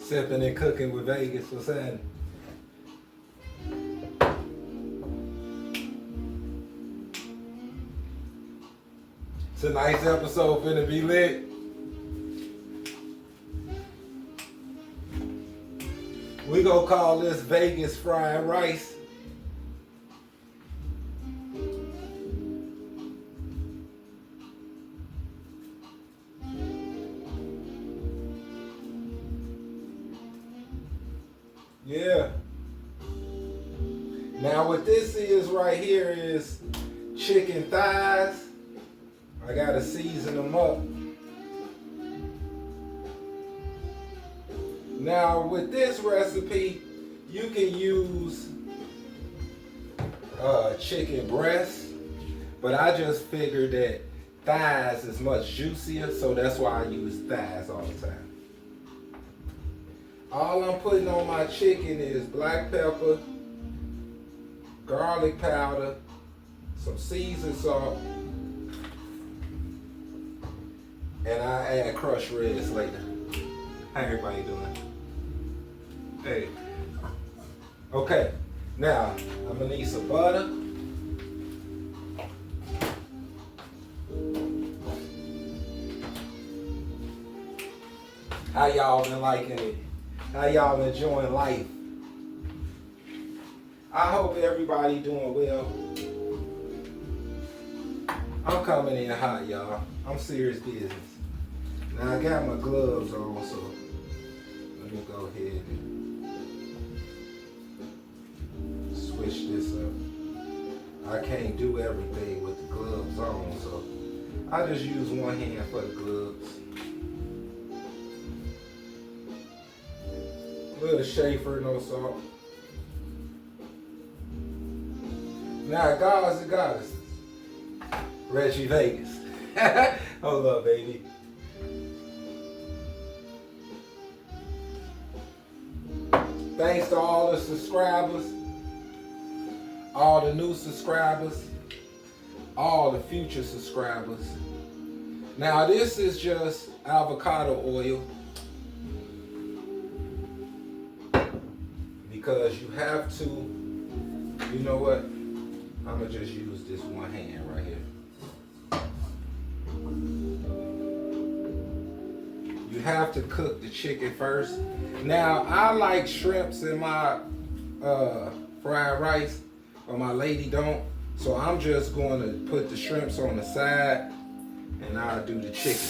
Sipping and cooking with Vegas. What's happening? Tonight's episode finna be lit. We gonna call this Vegas fried rice. Yeah. Now what this is right here is chicken thighs. I gotta season them up. Now with this recipe, you can use chicken breast, but I just figured that thighs is much juicier, so that's why I use thighs all the time. All I'm putting on my chicken is black pepper, garlic powder, some seasoned salt, and I add crushed reds later. How everybody doing? Hey. Okay, now I'm gonna need some butter. How y'all been liking it? How y'all enjoying life? I hope everybody doing well. I'm coming in hot, y'all. I'm serious business. Now I got my gloves on, so let me go ahead and switch this up. I can't do everything with the gloves on, so I just use one hand for the gloves. A little Schaefer, no salt. Now, gods and goddesses, Reggie Vegas. Hold up, baby. Thanks to all the subscribers, all the new subscribers, all the future subscribers. Now, this is just avocado oil. Because you have to, you know what? I'm gonna just use this one hand right here. You have to cook the chicken first. Now, I like shrimps in my fried rice, but my lady don't. So I'm just going to put the shrimps on the side and I'll do the chicken.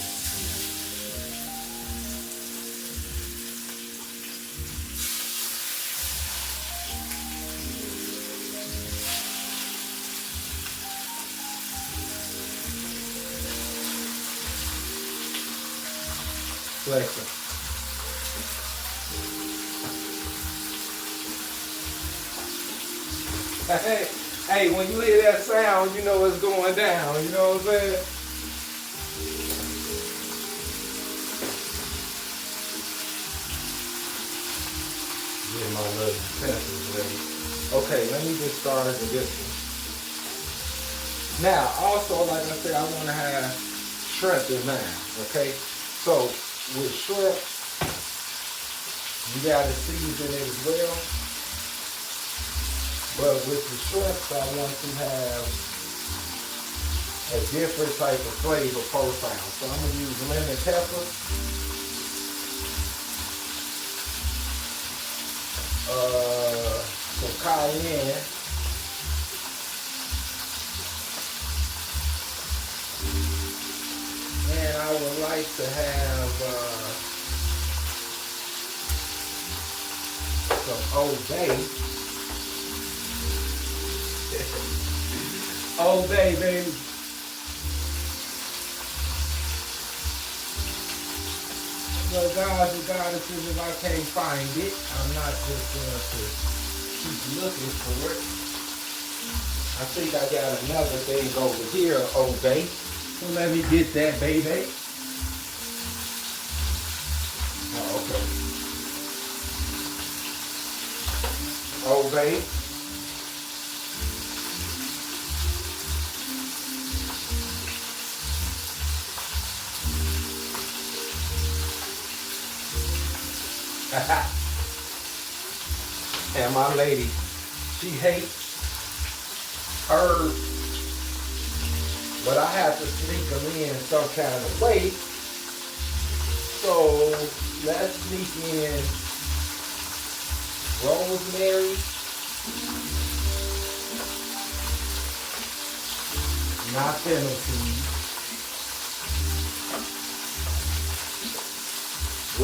Flexing. Hey, when you hear that sound, you know it's going down, you know what I'm saying? Get my little utensils ready. Okay, let me get started with this one. Now, also, like I said, I want to have shrimp in mind, okay? So, with shrimp, you gotta season it as well. But with the shrimps, I want to have a different type of flavor profile. So I'm gonna use lemon pepper, some cayenne, and I would like to have some Old Bay. Old Bay, baby. Well, guys and goddesses, if I can't find it, I'm not just going to keep looking for it. I think I got another thing over here, Old Bay. So let me get that, baby. Oh, okay. Old Bay. And my lady, she hates herbs, but I have to sneak them in some kind of way. So let's sneak in rosemary, not fennel seed,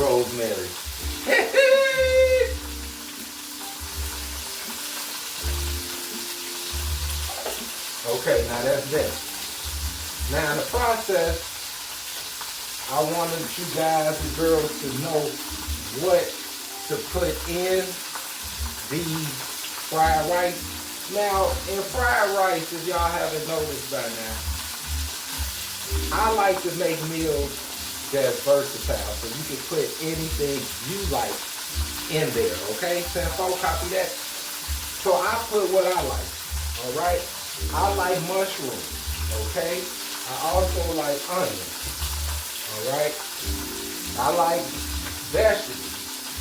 rosemary. Okay, now that's that. Now in the process, I wanted you guys and girls to know what to put in the fried rice. Now, in fried rice, if y'all haven't noticed by now, I like to make meals that's versatile, so you can put anything you like in there, okay? 10-4, copy that. So I put what I like, all right? I like mushrooms, okay? I also like onions, all right? I like vegetables,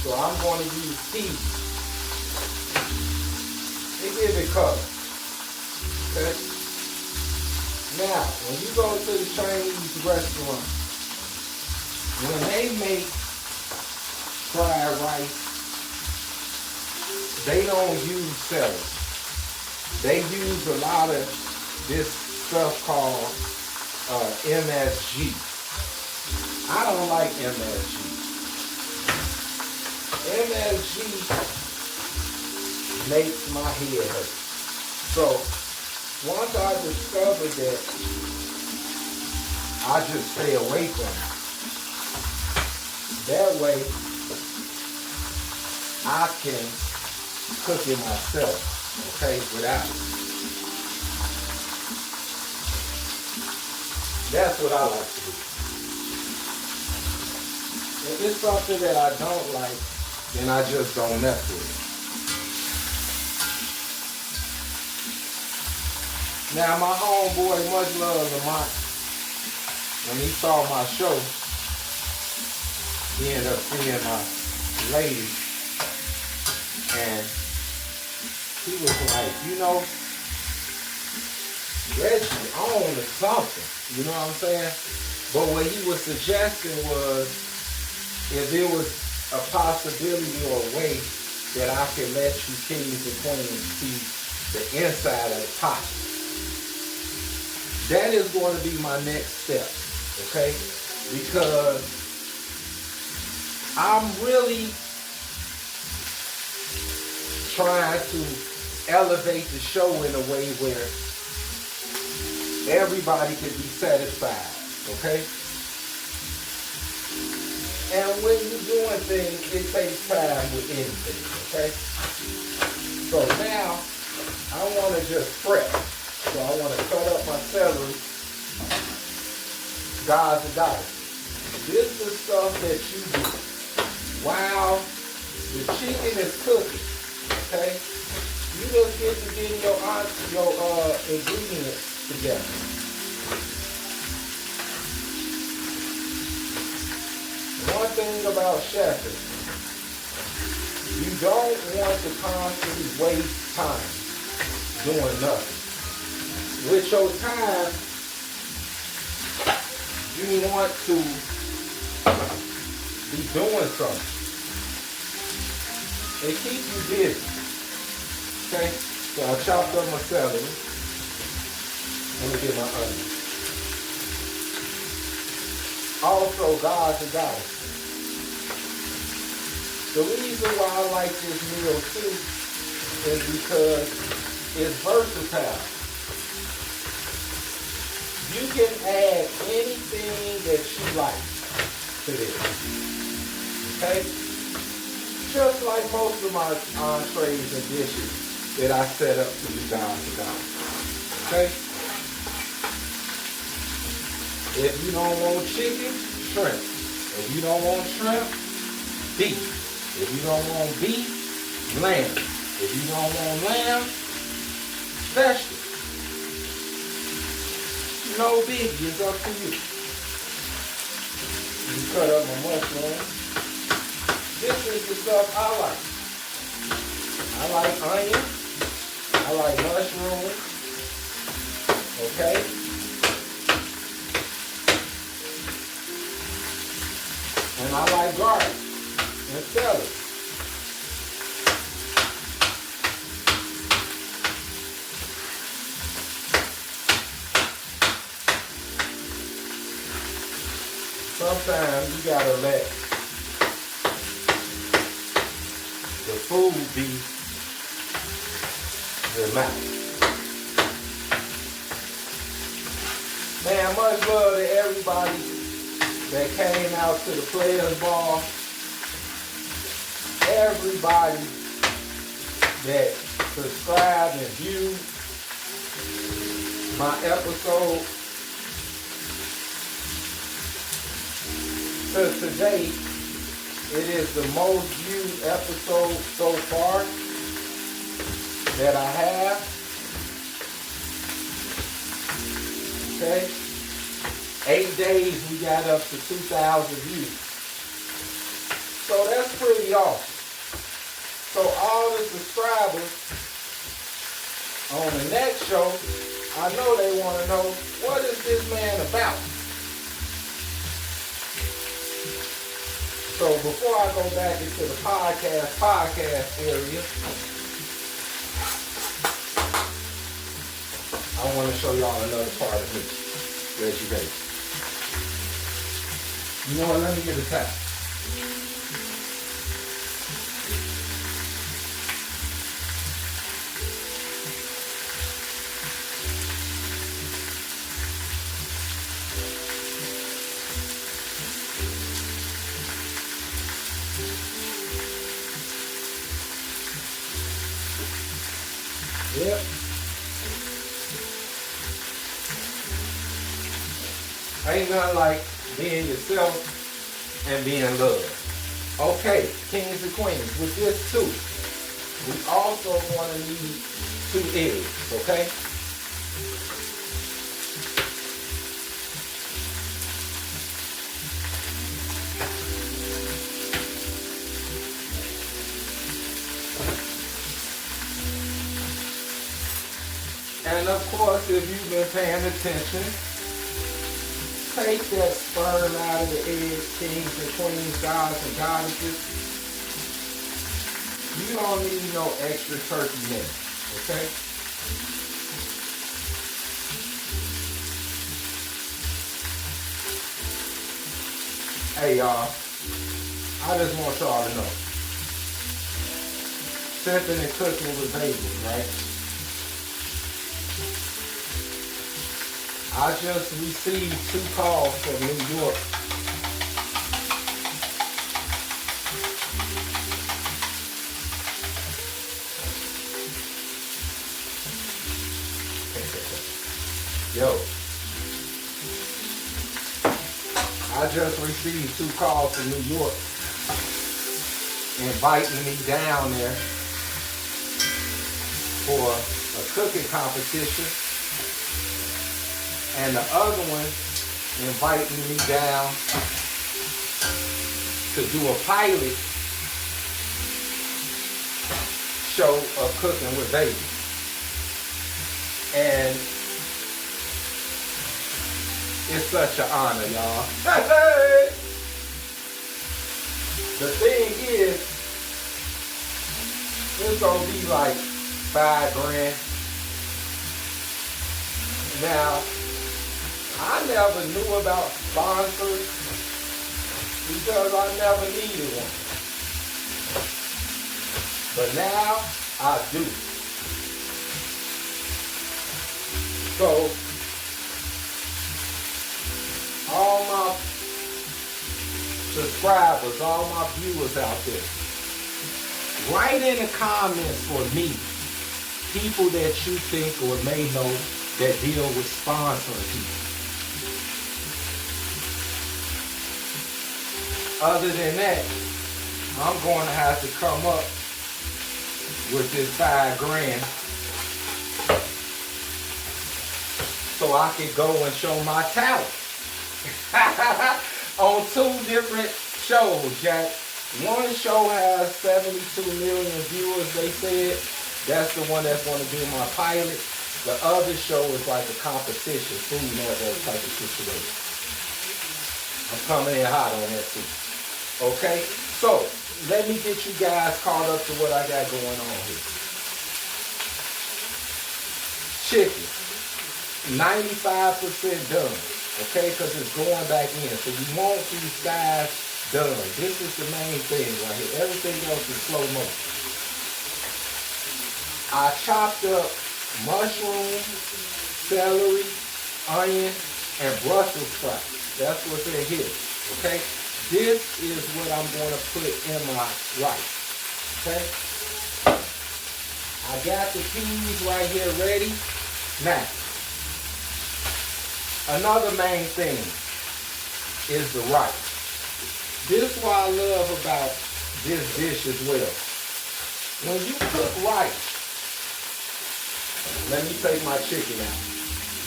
so I'm going to use peas. They give it color, okay? Now, when you go to the Chinese restaurant, when they make fried rice, they don't use celery. They use a lot of this stuff called MSG. I don't like MSG. MSG makes my head hurt. So once I discovered that, I just stay away from it. That way, I can cook it myself, okay, without it. That's what I like to do. If it's something that I don't like, then I just don't mess with it. Now my homeboy, much love Lamont, when he saw my show, he ended up seeing my lady, and he was like, you know, Reggie on to something, you know what I'm saying? But what he was suggesting was, if there was a possibility or a way that I could let you kings and queens see the inside of the pot. That is going to be my next step, okay? Because I'm really trying to elevate the show in a way where everybody can be satisfied, okay? And when you're doing things, it takes time with anything, okay? So now, I want to just prep. So I want to cut up my celery, guys and guys. This is the stuff that you do while the chicken is cooking, okay? You just get to get your ingredients together. One thing about chefing, you don't want to constantly waste time doing nothing. With your time, you want to be doing something. It keeps you busy. Okay? So I chopped up my celery. Let me get my onions. Also, guys and guys, the reason why I like this meal too is because it's versatile. You can add anything that you like to this, okay? Just like most of my entrees and dishes that I set up for you guys to go, okay? If you don't want chicken, shrimp. If you don't want shrimp, beef. If you don't want beef, lamb. If you don't want lamb, vegetables. No biggie, it's up to you. You cut up my mushroom. This is the stuff I like. I like onion. I like mushrooms. Okay? And I like garlic and celery. Sometimes you gotta let the food be your mouth. Man, much love to everybody that came out to the Players Ball. Everybody that subscribed and viewed my episode. To today, it is the most viewed episode so far that I have. Okay? 8 days we got up to 2,000 views. So that's pretty awesome. So all the subscribers on the next show, I know they want to know, what is this man about? So before I go back into the podcast area, I want to show y'all another part of me. Reggie Baby. You know what? Let me get a tap. Yep. Ain't nothing like being yourself and being loved. Okay, kings and queens, with this too, we also want to need 2 eggs, okay? And of course, if you've been paying attention, take that sperm out of the eggs, kings and queens, gods and goddesses. You don't need no extra turkey meat, okay? Hey y'all, I just want y'all to know. Simping and cooking with babies, right? I just received 2 calls from New York. Yo. I just received 2 calls from New York inviting me down there for a cooking competition. And the other one inviting me down to do a pilot show of cooking with babies. And it's such an honor, y'all. The thing is, it's gonna be like $5 grand. Now, I never knew about sponsors because I never needed one. But now I do. So, all my subscribers, all my viewers out there, write in the comments for me people that you think or may know that deal with sponsoring people. Other than that, I'm going to have to come up with this $5 grand so I can go and show my talent on 2 different shows, Jack. One show has 72 million viewers, they said. That's the one that's going to be my pilot. The other show is like a competition, Food Network type of situation. I'm coming in hot on that too. Okay? So, let me get you guys caught up to what I got going on here. Chicken, 95% done. Okay? Because it's going back in. So you want these guys done. This is the main thing right here. Everything else is slow motion. I chopped up mushrooms, celery, onion, and Brussels sprouts. That's what's in here. Okay? This is what I'm going to put in my rice. Okay? I got the peas right here ready. Now, another main thing is the rice. This is what I love about this dish as well. When you cook rice, let me take my chicken out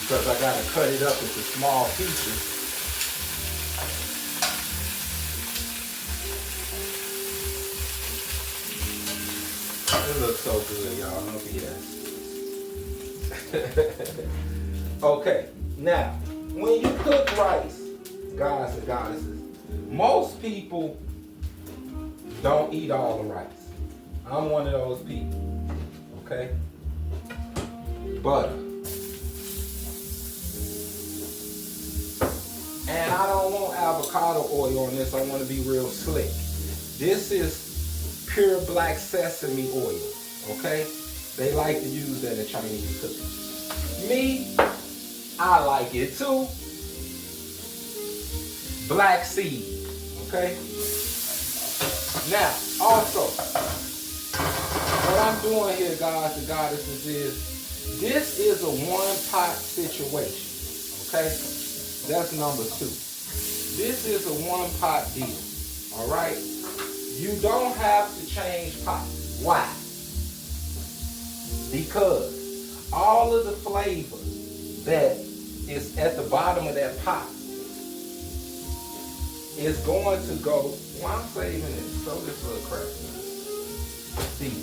because I got to cut it up into small pieces. It looks so good, y'all. Don't BS. Okay, now, when you cook rice, guys and goddesses, most people don't eat all the rice. I'm one of those people. Okay? Butter. And I don't want avocado oil on this. I want to be real slick. This is pure black sesame oil. Okay? They like to use that in Chinese cooking. Me, I like it too. Black seed. Okay? Now, also, what I'm doing here, guys and goddesses, is this is a one-pot situation. Okay? That's number 2. This is a one-pot deal. All right? You don't have to change pots. Why? Because all of the flavor that is at the bottom of that pot is going to go. Well, I'm saving it. Throw this little crap. See.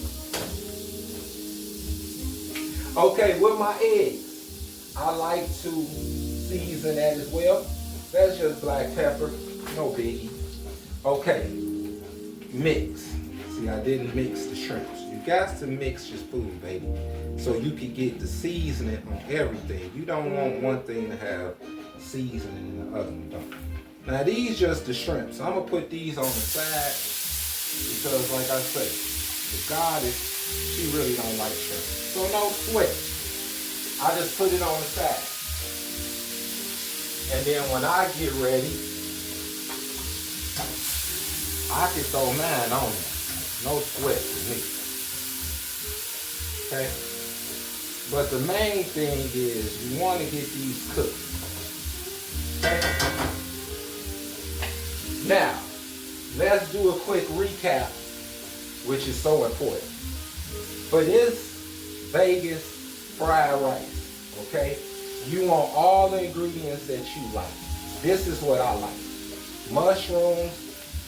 Okay, with my eggs, I like to season that as well. That's just black pepper, no biggie. Okay, mix. See, I didn't mix the shrimps. You got to mix your food, baby, so you can get the seasoning on everything. You don't want one thing to have seasoning and the other one don't. Now these just the shrimps. I'm gonna put these on the side because, like I say, the goddess, she really don't like shrimp. So no sweat. I just put it on the side. And then when I get ready, I can throw mine on there. No sweat for me. Okay? But the main thing is you want to get these cooked. Okay? Now, let's do a quick recap, which is so important. For this Vegas fried rice, okay, you want all the ingredients that you like. This is what I like. Mushrooms,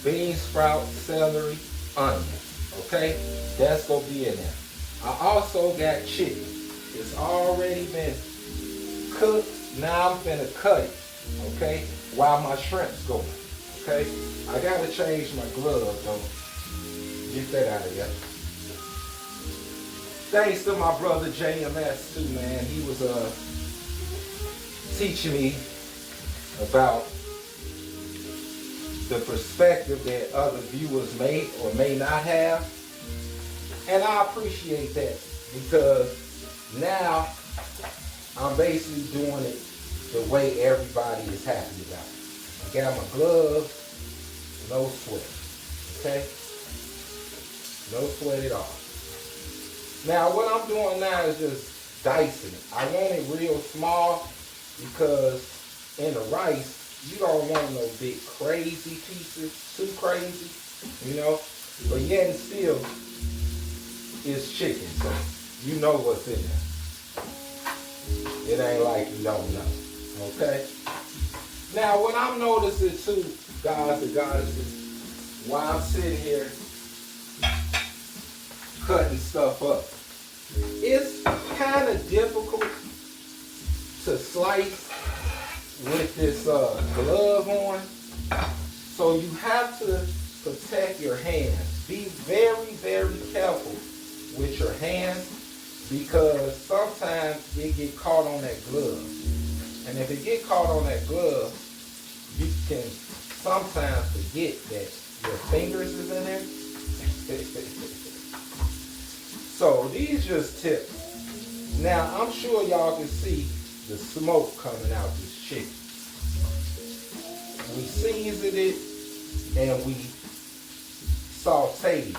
bean sprouts, celery, onion, okay? That's going to be in there. I also got chicken. It's already been cooked. Now I'm finna cut it, okay, while my shrimp's going. Okay, I gotta change my glove though. Get that out of here. Thanks to my brother JMS too, man. He was teaching me about the perspective that other viewers may or may not have. And I appreciate that because now I'm basically doing it the way everybody is happy about it. I got my gloves, no sweat, okay? No sweat at all. Now what I'm doing now is just dicing it. I want it real small because in the rice, you don't want no big crazy pieces, too crazy, you know? But yet and still, it's chicken, so you know what's in there. It ain't like you don't know, okay? Now, what I'm noticing too, guys and goddesses, while I'm sitting here cutting stuff up. It's kind of difficult to slice with this glove on, so you have to protect your hands. Be very, very careful with your hands, because sometimes it get caught on that glove. And if it get caught on that glove, you can sometimes forget that your fingers is in there. So these just tips. Now I'm sure y'all can see the smoke coming out this chicken. We seasoned it and we sauteed it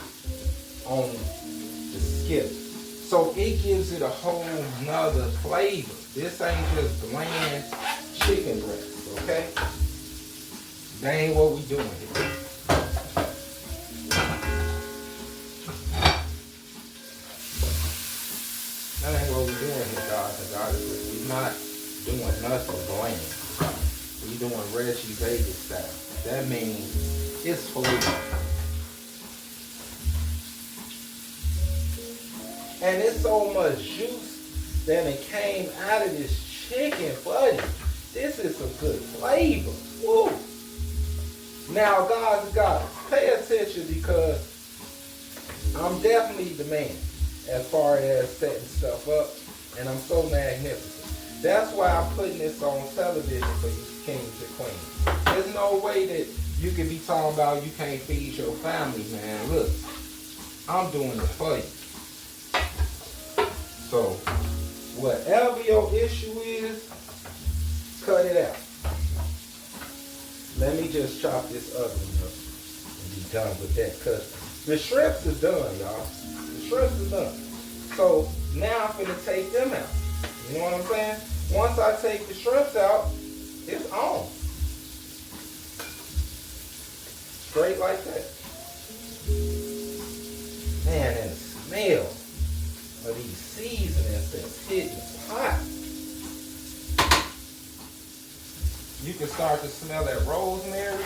on the skillet. So it gives it a whole nother flavor. This ain't just bland chicken breast, okay? That ain't what we doing here. That ain't what we doing here, guys and goddesses. We're not doing nothing bland. We doing Reggie Vegas style. That means it's flavor. And it's so much juice that it came out of this chicken, buddy. This is a good flavor. Woo. Now, guys and goddesses, pay attention, because I'm definitely the man as far as setting stuff up, and I'm so magnificent. That's why I'm putting this on television for you kings and queens. There's no way that you can be talking about you can't feed your family, man. Look, I'm doing it for you. So, whatever your issue is, cut it out. Let me just chop this other one up and be done with that, because the shrimps is done, y'all. The shrimps is done. So now I'm gonna take them out. You know what I'm saying? Once I take the shrimps out, it's on. Straight like that. Man, and the smell of these seasonings that's hitting hot. You can start to smell that rosemary.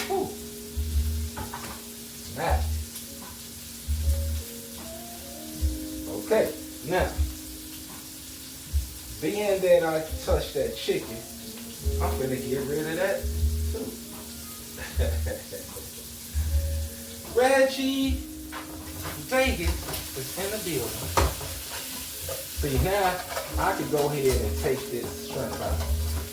Whew. Snap. Okay, now, being that I touched that chicken, I'm gonna get rid of that too. Reggie Vegas is in the building. See, now I can go ahead and take this shrimp out.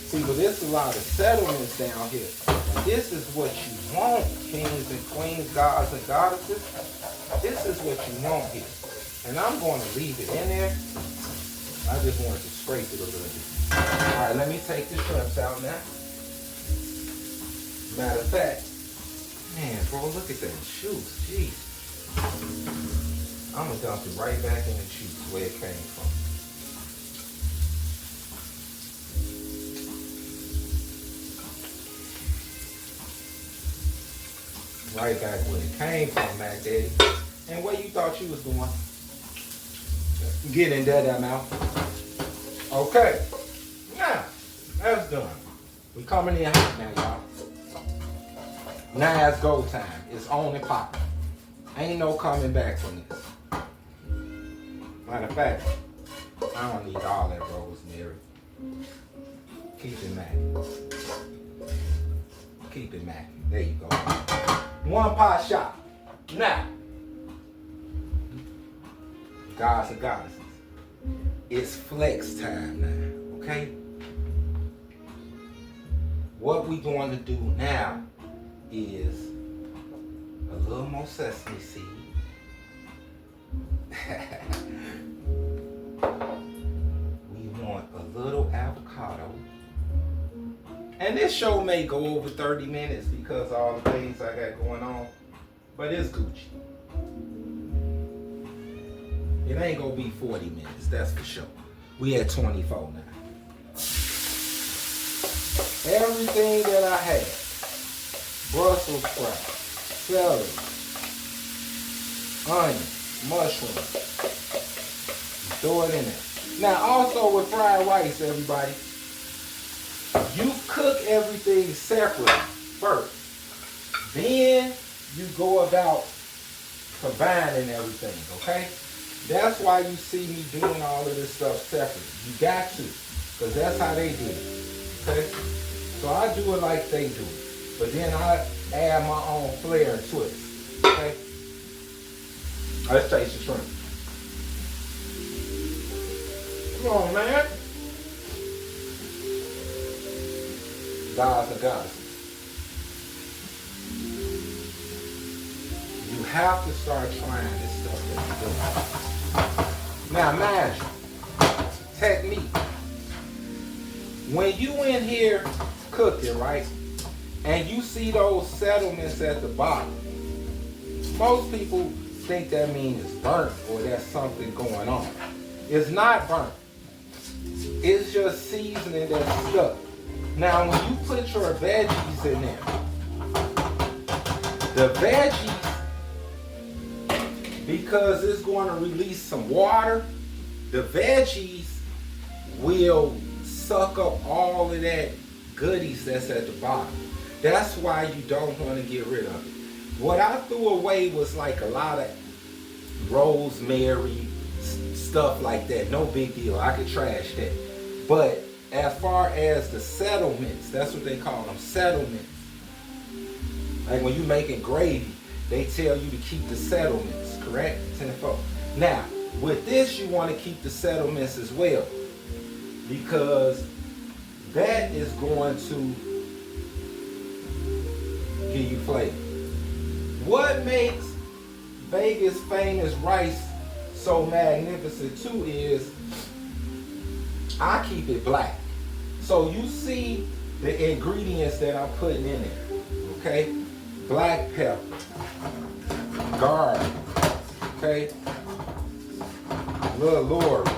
See, but there's a lot of settlements down here. And this is what you want, kings and queens, gods and goddesses. This is what you want here. And I'm going to leave it in there. I just wanted to scrape it a little bit. All right, let me take the shrimps out now. Matter of fact, man, bro, look at that juice. Jeez. I'm going to dump it right back in the juice where it came from. Right back where it came from, Mac Daddy. And what you thought you was doing? Getting that amount. Okay. Now, that's done. We coming in hot now, y'all. Now it's go time. It's on and popping. Ain't no coming back from this. Matter of fact, I don't need all that rosemary. Keep it macking. Keep it macking. There you go. One pot shot. Now, gods and goddesses, it's flex time now, okay? What we going to do now is a little more sesame seed. We want a little avocado. And this show may go over 30 minutes because of all the things I got going on, but it's Gucci. It ain't gonna be 40 minutes, that's for sure. We at 24 now. Everything that I had, Brussels sprouts, celery, onion, mushrooms, throw it in there. Now also with fried rice, everybody, you cook everything separate first. Then you go about combining everything, okay? That's why you see me doing all of this stuff separately. You got to, because that's how they do it, okay? So I do it like they do it, but then I add my own flair and twist, okay? Let's taste the shrimp. Come on, man. Guys and goddesses. You have to start trying this stuff that you're doing. Now imagine, technique. When you in here cooking, right, and you see those settlements at the bottom, most people think that means it's burnt or there's something going on. It's not burnt. It's just seasoning that's stuck. Now when you put your veggies in there, the veggies, because it's going to release some water, the veggies will suck up all of that goodies that's at the bottom. That's why you don't want to get rid of it. What I threw away was like a lot of rosemary, stuff like that. No big deal. I could trash that. But as far as the settlements, that's what they call them, settlements. Like when you're making gravy, they tell you to keep the settlements, correct? 10-4. Now, with this, you want to keep the settlements as well, because that is going to give you flavor. What makes Vegas famous rice so magnificent too is I keep it black. So you see the ingredients that I'm putting in there, okay? Black pepper, garlic, okay? Little Lord,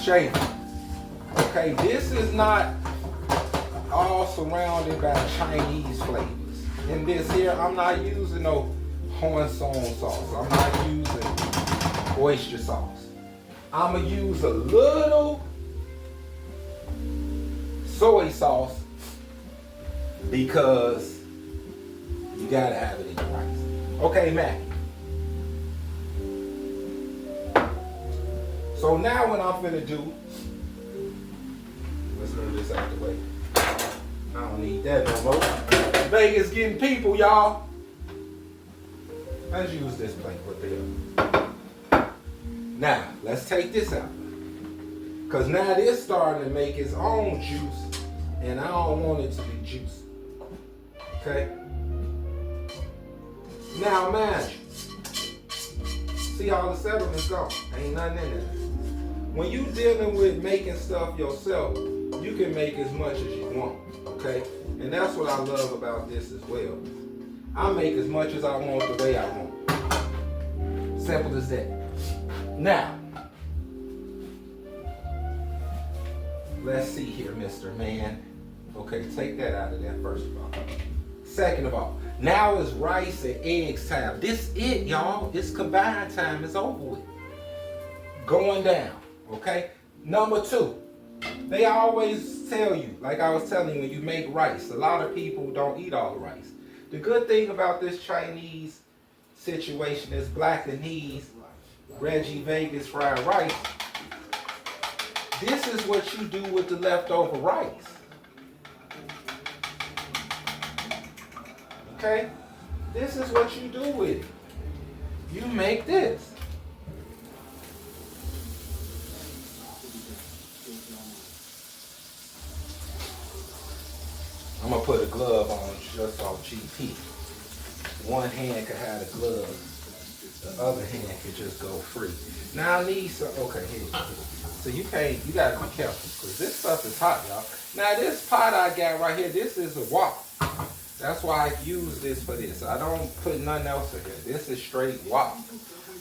shaving. Okay, this is not all surrounded by Chinese flavors. In this here, I'm not using no Hoisin sauce. I'm not using oyster sauce. I'm going to use a little soy sauce because you got to have it in your rice. Okay, Mac. So now what I'm finna do, let's move this out the way. I don't need that no more. Vegas getting people, y'all. Let's use this plate right there. Now, let's take this out. Because now this starting to make its own juice, and I don't want it to be juicy. Okay? Now imagine. See all the settlements gone. Ain't nothing in there. When you dealing with making stuff yourself, you can make as much as you want. Okay? And that's what I love about this as well. I make as much as I want the way I want. Simple as that. Now, let's see here, Mr. Man. Okay, take that out of there first of all. Second of all, now it's rice and eggs time. This it, y'all. It's combined time. It's over with. Going down, okay? Number 2. They always tell you, like I was telling you, when you make rice, a lot of people don't eat all the rice. The good thing about this Chinese situation is Black Denise, Reggie Vegas fried rice. This is what you do with the leftover rice. Okay? This is what you do with it. You make this. I'm gonna put a glove on just on GP. One hand could have the glove, the other hand could just go free. Now I need some, okay, here you go. So you gotta be careful, because this stuff is hot, y'all. Now this pot I got right here, this is a wok. That's why I use this for this. I don't put nothing else in here. This is straight wok.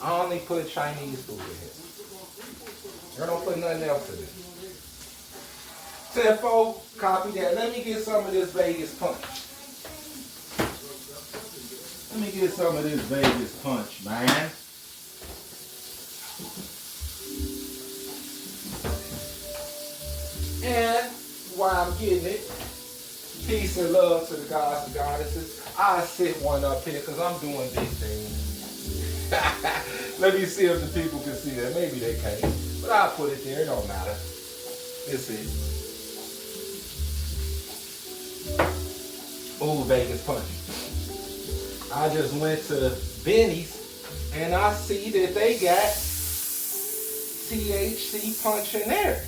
I only put Chinese food in here. I don't put nothing else in it. 10-4, copy that. Let me get some of this Vegas punch. Let me get some of this Vegas punch, man. And while I'm getting it, Peace and love to the gods and goddesses. I sit one up here because I'm doing big things. Let me see if the people can see that. Maybe they can't. But I'll put it there. It don't matter. Let's see. Ooh, Vegas Punch. I just went to Benny's and I see that they got THC punch in there.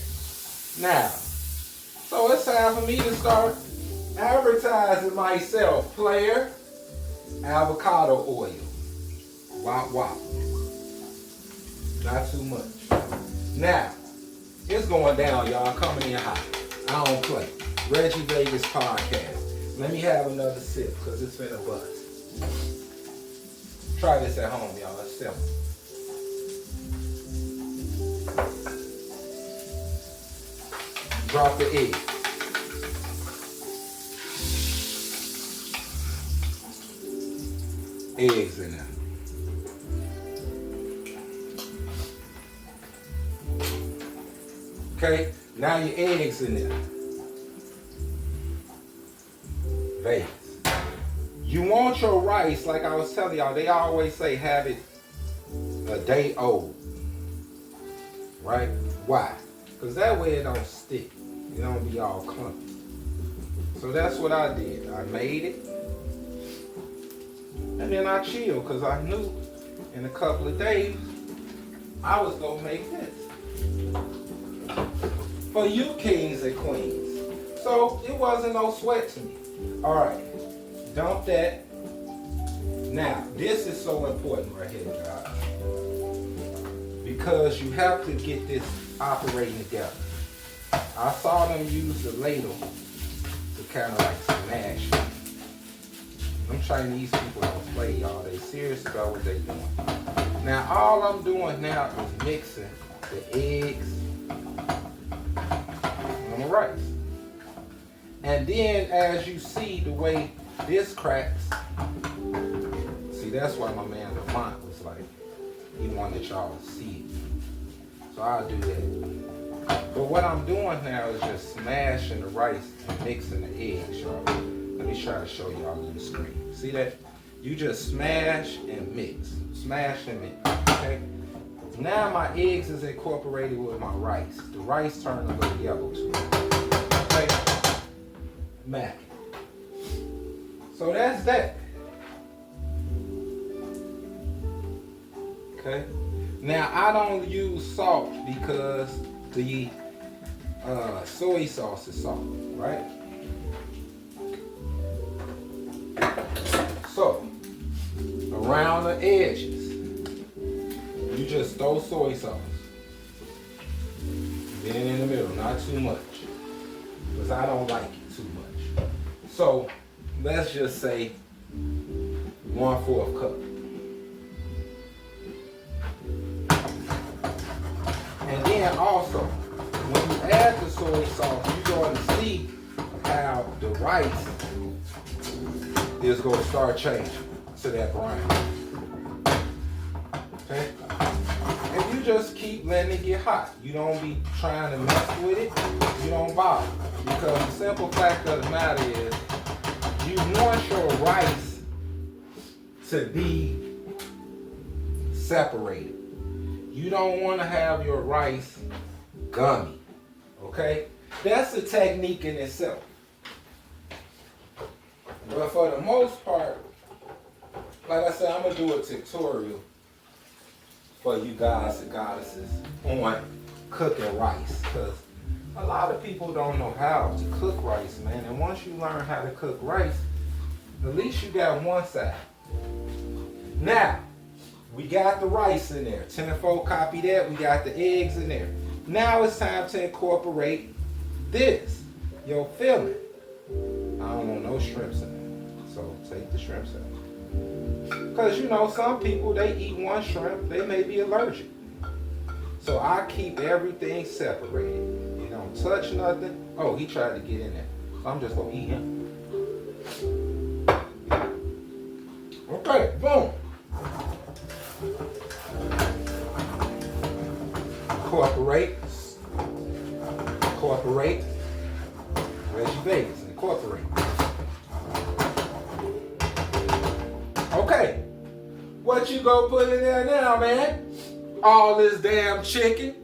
Now, so it's time for me to start advertising myself. Player, avocado oil. Wop wop. Not too much. Now, it's going down, y'all. Coming in hot. I don't play. Reggie Vegas podcast. Let me have another sip because it's been a buzz. Try this at home, y'all. It's simple. Drop the egg. Eggs in there. Okay, now your eggs in there. Vegas. You want your rice, like I was telling y'all, they always say have it a day old. Right? Why? Because that way it don't stick. It don't be all clumpy. So that's what I did. I made it. And then I chilled because I knew in a couple of days I was going to make this. For you kings and queens. So it wasn't no sweat to me. Alright. Dump that. Now, this is so important right here, guys. Because you have to get this operating together. I saw them use the ladle to kind of like smash it. Them Chinese people don't play, y'all. They serious about what they doing. Now, all I'm doing now is mixing the eggs on the rice. And then, as you see the way this cracks, see, that's why my man Lamont was like, he wanted y'all to see it. So I'll do that. But what I'm doing now is just smashing the rice and mixing the eggs, y'all. Let me try to show y'all on the screen. See that? You just smash and mix. Smash and mix, okay? Now my eggs is incorporated with my rice. The rice turned a little yellow too. Okay? Mac. So that's that. Okay? Now I don't use salt because the soy sauce is salt, right? So, around the edges, you just throw soy sauce. Then in the middle, not too much. Because I don't like it too much. So, let's just say 1/4 cup. And then also, when you add the soy sauce, you're going to see how the rice is going to start changing to that brown. Okay? And you just keep letting it get hot. You don't be trying to mess with it. You don't bother. Because the simple fact of the matter is, you want your rice to be separated. You don't want to have your rice gummy. Okay? That's a technique in itself. But for the most part, like I said, I'm going to do a tutorial for you guys and goddesses on cooking rice. Because a lot of people don't know how to cook rice, man. And once you learn how to cook rice, at least you got one side. Now, we got the rice in there. 10-4, copy that. We got the eggs in there. Now it's time to incorporate this, your filling. I don't want no shrimps in there. So take the shrimps out. Because you know, some people, they eat one shrimp, they may be allergic. So I keep everything separated. You don't touch nothing. Oh, he tried to get in there. So I'm just going to eat him. Okay, boom. Incorporate. Reggie Vegas, incorporate. what you go put in there now, man? All this damn chicken.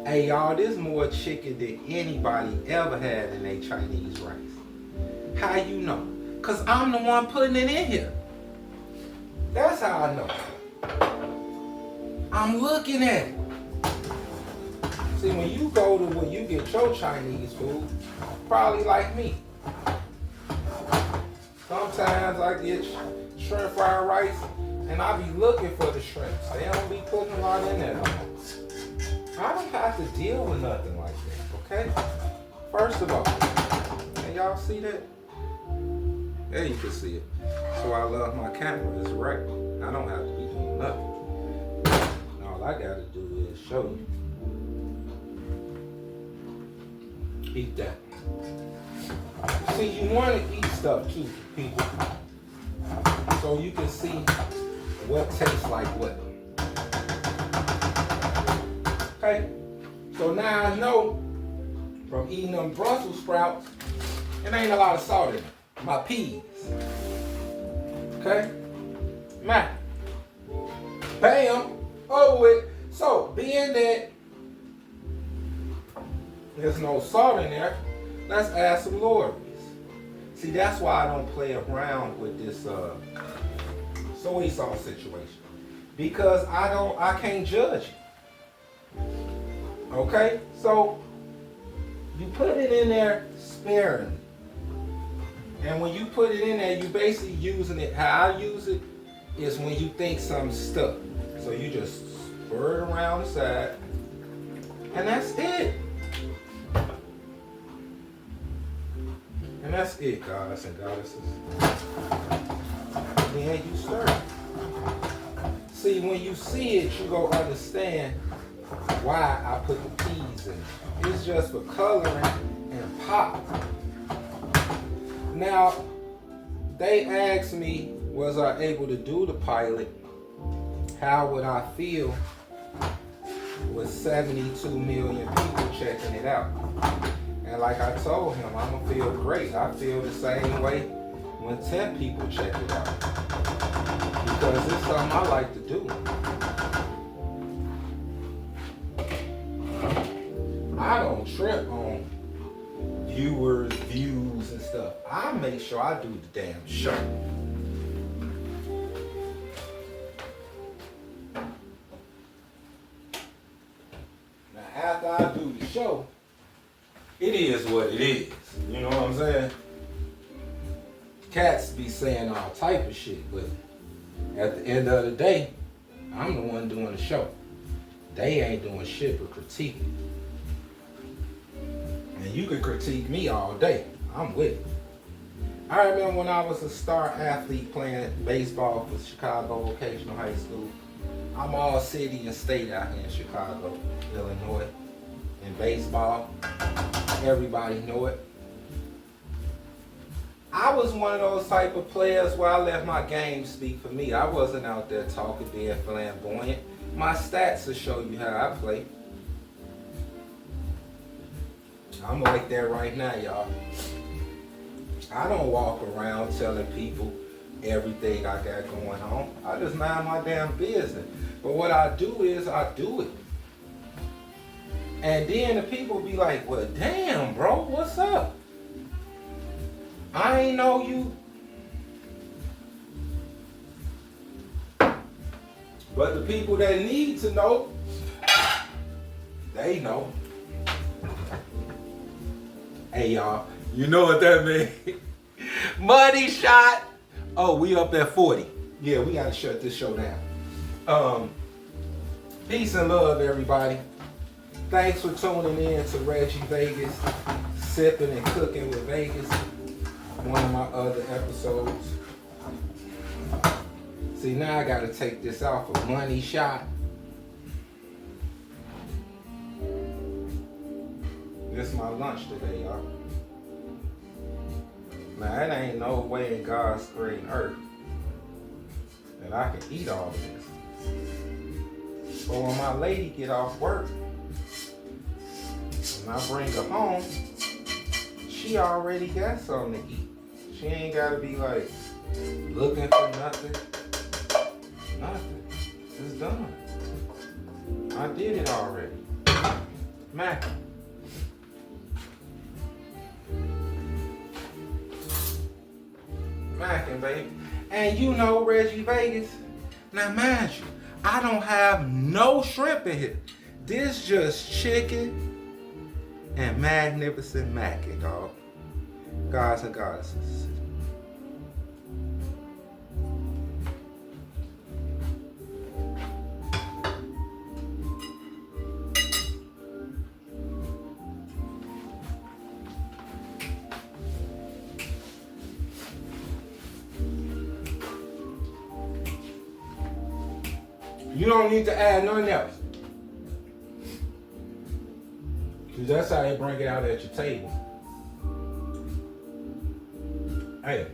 Hey, y'all, this more chicken than anybody ever had in their Chinese rice. How you know? Because I'm the one putting it in here. That's how I know. I'm looking at it. See, when you go to where you get your Chinese food, probably like me. Sometimes I get shrimp fried rice, and I be looking for the shrimps. They don't be putting a lot in there no more. I don't have to deal with nothing like that, okay? First of all, can y'all see that? There you can see it. So I love my camera, it's right. I don't have to be doing nothing. All I gotta do is show you. Eat that. See, you want to eat stuff too, people. So you can see what tastes like what. Okay? So now I know from eating them Brussels sprouts, it ain't a lot of salt in it. My peas. Okay? Man. Bam. Over with. So, being that there's no salt in there, let's add some lorries. See, that's why I don't play around with this soy sauce situation. Because I can't judge it. Okay? So, you put it in there sparingly. And when you put it in there, you basically using it, how I use it, is when you think something's stuck. So you just stir it around the side, and that's it. And that's it, gods and goddesses. Then you stir it. See, when you see it, you go understand why I put the peas in it. It's just for coloring and pop. Now, they asked me, was I able to do the pilot? How would I feel with 72 million people checking it out? And like I told him, I'm gonna feel great. I feel the same way when 10 people check it out. Because it's something I like to do. I don't trip on viewers, views, and stuff. I make sure I do the damn show. Now, after I do the show, it is what it is. You know what I'm saying? Cats be saying all type of shit, but at the end of the day, I'm the one doing the show. They ain't doing shit but critiquing. And you can critique me all day. I'm with it. I remember when I was a star athlete playing baseball for Chicago Vocational High School. I'm all city and state out here in Chicago, Illinois. In baseball, everybody know it. I was one of those type of players where I let my game speak for me. I wasn't out there talking, being flamboyant. My stats will show you how I play. I'm like that right now, y'all. I don't walk around telling people everything I got going on. I just mind my damn business. But what I do is I do it. And then the people be like, well, damn, bro, what's up? I ain't know you. But the people that need to know, they know. Hey, y'all, you know what that means? Money shot. Oh, we up at 40. Yeah, we got to shut this show down. Peace and love, everybody. Thanks for tuning in to Reggie Vegas, Sipping and Cooking with Vegas, one of my other episodes. See, now I got to take this off of Money Shot. This is my lunch today, y'all. Now, that ain't no way in God's green earth that I can eat all this. But when my lady get off work, and I bring her home, she already got something to eat. She ain't gotta be like looking for nothing. Nothing. It's done. I did it already. Mac. Mackin', baby. And you know Reggie Vegas. Now mind you, I don't have no shrimp in here. This just chicken and magnificent mackin', dog. Gods and goddesses. You don't need to add nothing else. Cause that's how they bring it out at your table. Hey.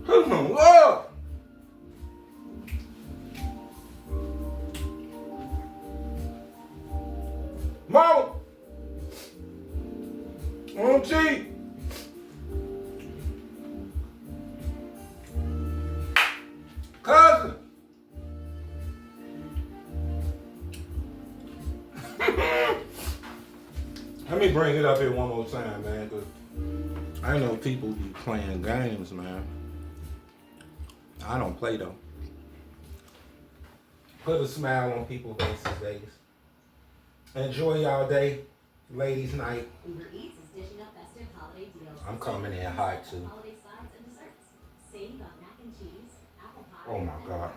Whoa! Mama! Don't cheat! Cousin! Let me bring it up here one more time, man, because I know people be playing games, man. I don't play, though. Put a smile on people's faces, Vegas. Enjoy y'all day, ladies' night. Uber Eats is dishing up festive holiday deals. I'm coming in hot, too. Holiday sides and desserts. Save on mac and cheese, apple pie. Oh, my God.